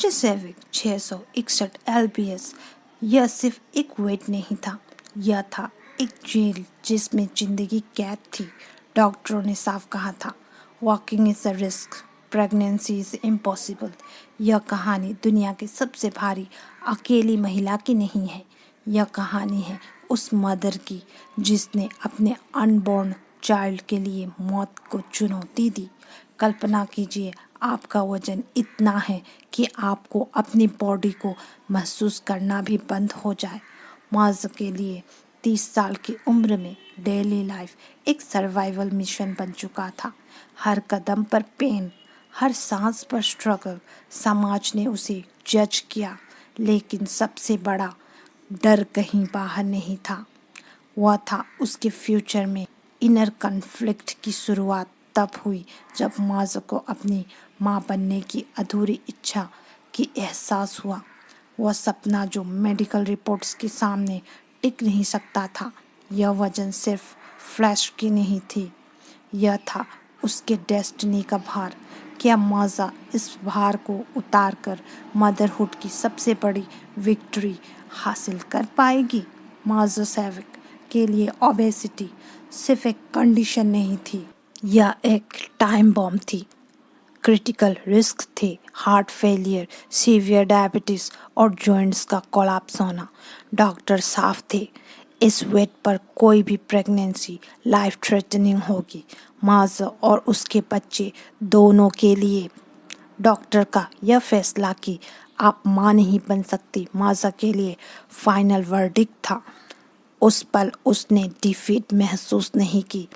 सेविक 661 LBS। यह सिर्फ एक वेट नहीं था, यह था एक जेल जिसमें जिंदगी कैद थी। डॉक्टरों ने साफ कहा था, walking is a risk, pregnancy is impossible. यह कहानी दुनिया की सबसे भारी अकेली महिला की नहीं है, यह कहानी है उस मदर की जिसने अपने अनबॉर्न चाइल्ड के लिए मौत को चुनौती दी। कल्पना कीजिए, आपका वजन इतना है कि आपको अपनी बॉडी को महसूस करना भी बंद हो जाए। माज के लिए 30 साल की उम्र में डेली लाइफ एक सर्वाइवल मिशन बन चुका था। हर कदम पर पेन, हर सांस पर स्ट्रगल। समाज ने उसे जज किया, लेकिन सबसे बड़ा डर कहीं बाहर नहीं था, वह था उसके फ्यूचर में। इनर कन्फ्लिक्ट की शुरुआत तब हुई जब माज़ को अपनी माँ बनने की अधूरी इच्छा की एहसास हुआ। वह सपना जो मेडिकल रिपोर्ट्स के सामने टिक नहीं सकता था। यह वजन सिर्फ फ्लैश की नहीं थी, यह था उसके डेस्टिनी का भार। क्या माज़ा इस भार को उतार कर मदरहुड की सबसे बड़ी विक्ट्री हासिल कर पाएगी? माज़ा सेविक के लिए ओबेसिटी सिर्फ एक कंडीशन नहीं थी, यह एक टाइम बॉम्ब थी। क्रिटिकल रिस्क थे, हार्ट फेलियर, सीवियर डायबिटीज और जॉइंट्स का कोलैप्स होना। डॉक्टर साफ थे, इस वेट पर कोई भी प्रेगनेंसी लाइफ थ्रेटनिंग होगी, माज और उसके बच्चे दोनों के लिए। डॉक्टर का यह फैसला कि आप माँ नहीं बन सकती माजा के लिए फाइनल वर्डिक्ट था। उस पल उसने डिफीट महसूस नहीं की,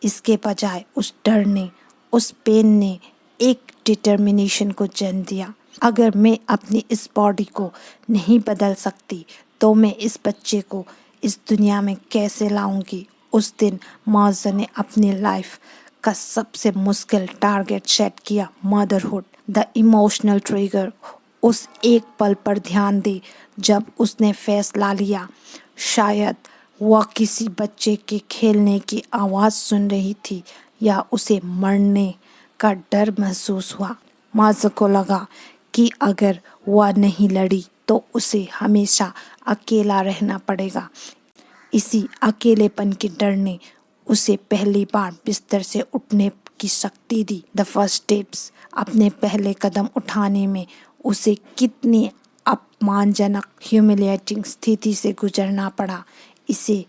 इसके बजाय उस डर ने, उस पेन ने एक डिटर्मिनेशन को जन्म दिया। अगर मैं अपनी इस बॉडी को नहीं बदल सकती तो मैं इस बच्चे को इस दुनिया में कैसे लाऊंगी? उस दिन मौज़ ने अपनी लाइफ का सबसे मुश्किल टारगेट सेट किया, मदरहुड। The emotional trigger. उस एक पल पर ध्यान दे जब उसने फैसला लिया। शायद वह किसी बच्चे के खेलने की आवाज़ सुन रही थी या उसे मरने का डर महसूस हुआ। माज़ को लगा कि अगर वह नहीं लड़ी तो उसे हमेशा अकेला रहना पड़ेगा। इसी अकेलेपन के डर ने उसे पहली बार बिस्तर से उठने की शक्ति दी। The first steps. अपने पहले कदम उठाने में उसे कितनी अपमानजनक ह्यूमिलिएटिंग स्थिति से गुजरना पड़ा। इसे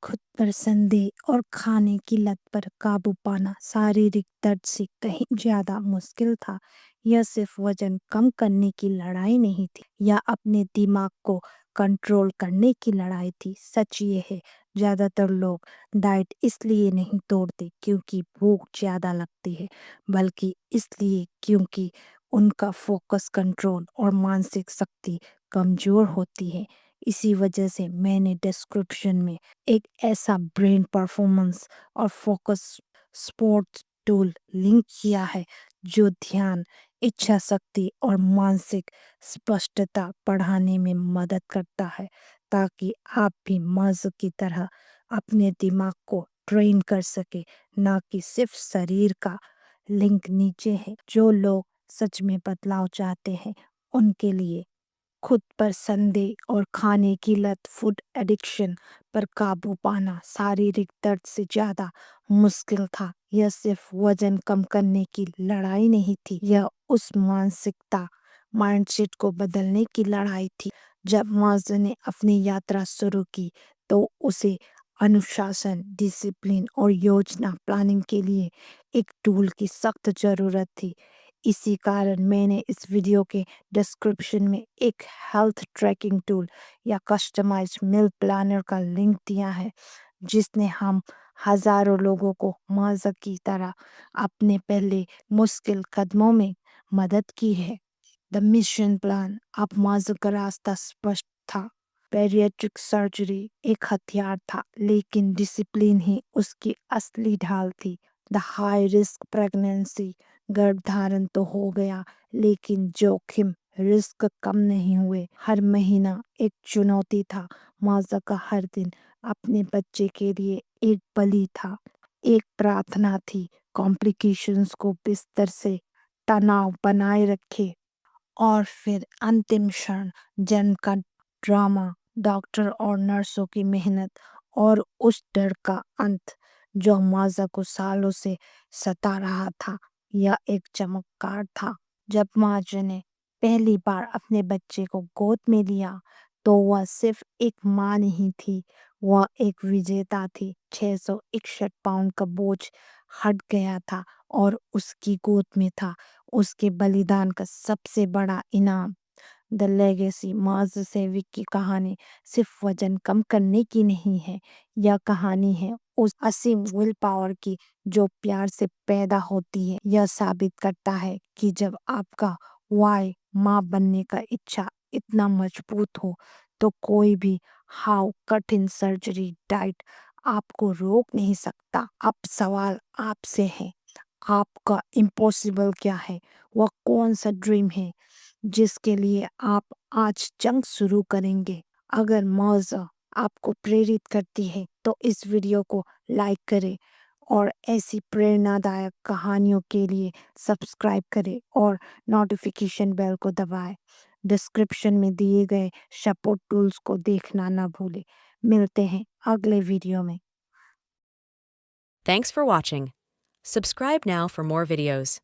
खुद पर संदेह और खाने की लत पर काबू पाना शारीरिक दर्द से कहीं ज्यादा मुश्किल था। यह सिर्फ वजन कम करने की लड़ाई नहीं थी, यह अपने दिमाग को कंट्रोल करने की लड़ाई थी। सच ये है, ज्यादातर लोग डाइट इसलिए नहीं तोड़ते क्योंकि भूख ज्यादा लगती है, बल्कि इसलिए क्योंकि उनका फोकस, कंट्रोल और मानसिक शक्ति कमजोर होती है। इसी वजह से मैंने डिस्क्रिप्शन में एक ऐसा ब्रेन परफॉर्मेंस और फोकस स्पोर्ट्स टूल लिंक किया है जो ध्यान, इच्छा शक्ति और मानसिक स्पष्टता बढ़ाने में मदद करता है, ताकि आप भी मज़ की तरह अपने दिमाग को ट्रेन कर सके, ना कि सिर्फ शरीर का। लिंक नीचे है। जो लोग सच में बदलाव चाहते हैं उनके लिए खुद पर संदेह और खाने की लत, फूड एडिक्शन पर काबू पाना शारीरिक दर्द से ज्यादा मुश्किल था। यह सिर्फ वजन कम करने की लड़ाई नहीं थी, यह उस मानसिकता, माइंडसेट को बदलने की लड़ाई थी। जब माज ने अपनी यात्रा शुरू की तो उसे अनुशासन, डिसिप्लिन और योजना प्लानिंग के लिए एक टूल की सख्त जरूरत थी। इसी कारण मैंने इस वीडियो के डिस्क्रिप्शन में एक हेल्थ ट्रैकिंग टूल या कस्टमाइज्ड मील प्लानर का लिंक दिया है, जिसने हम हजारों लोगों को मज़ा की तरह अपने पहले मुश्किल कदमों में मदद की है। The mission plan. अब मज़ा का रास्ता स्पष्ट था। पेरियाट्रिक सर्जरी एक हथियार था, लेकिन डिसिप्लिन ही उसकी असली ढाल थी। The high risk pregnancy. गर्भधारण तो हो गया, लेकिन जोखिम, रिस्क कम नहीं हुए। हर महीना एक चुनौती था। माजा का हर दिन अपने बच्चे के लिए एक बलि था, एक प्रार्थना थी। कॉम्प्लिकेशंस को बिस्तर से तनाव बनाए रखे और फिर अंतिम क्षण, जन्म का ड्रामा, डॉक्टर और नर्सों की मेहनत और उस डर का अंत जो माजा को सालों से सता रहा था। यह एक चमत्कार था। जब माजा ने पहली बार अपने बच्चे को गोद में लिया तो वह सिर्फ एक माँ नहीं थी, वह एक विजेता थी। 661 पाउंड का बोझ हट गया था और उसकी गोद में था उसके बलिदान का सबसे बड़ा इनाम। द लेगेसी मार्ज सेविक की कहानी सिर्फ वजन कम करने की नहीं है, यह कहानी है उस असीम विल पावर की जो प्यार से पैदा होती है। यह साबित करता है कि जब आपका वाई माँ बनने का इच्छा इतना मजबूत हो तो कोई भी हाउ कठिन सर्जरी डाइट आपको रोक नहीं सकता। अब सवाल आपसे है, आपका इम्पॉसिबल क्या है? वह कौन सा ड्रीम है जिसके लिए आप आज जंग शुरू करेंगे? अगर मौज़ा आपको प्रेरित करती है तो इस वीडियो को लाइक करें और ऐसी प्रेरणादायक कहानियों के लिए सब्सक्राइब करें और नोटिफिकेशन बेल को दबाएं। डिस्क्रिप्शन में दिए गए सपोर्ट टूल्स को देखना ना भूलें। मिलते हैं अगले वीडियो में। Thanks for watching. Subscribe now for more videos.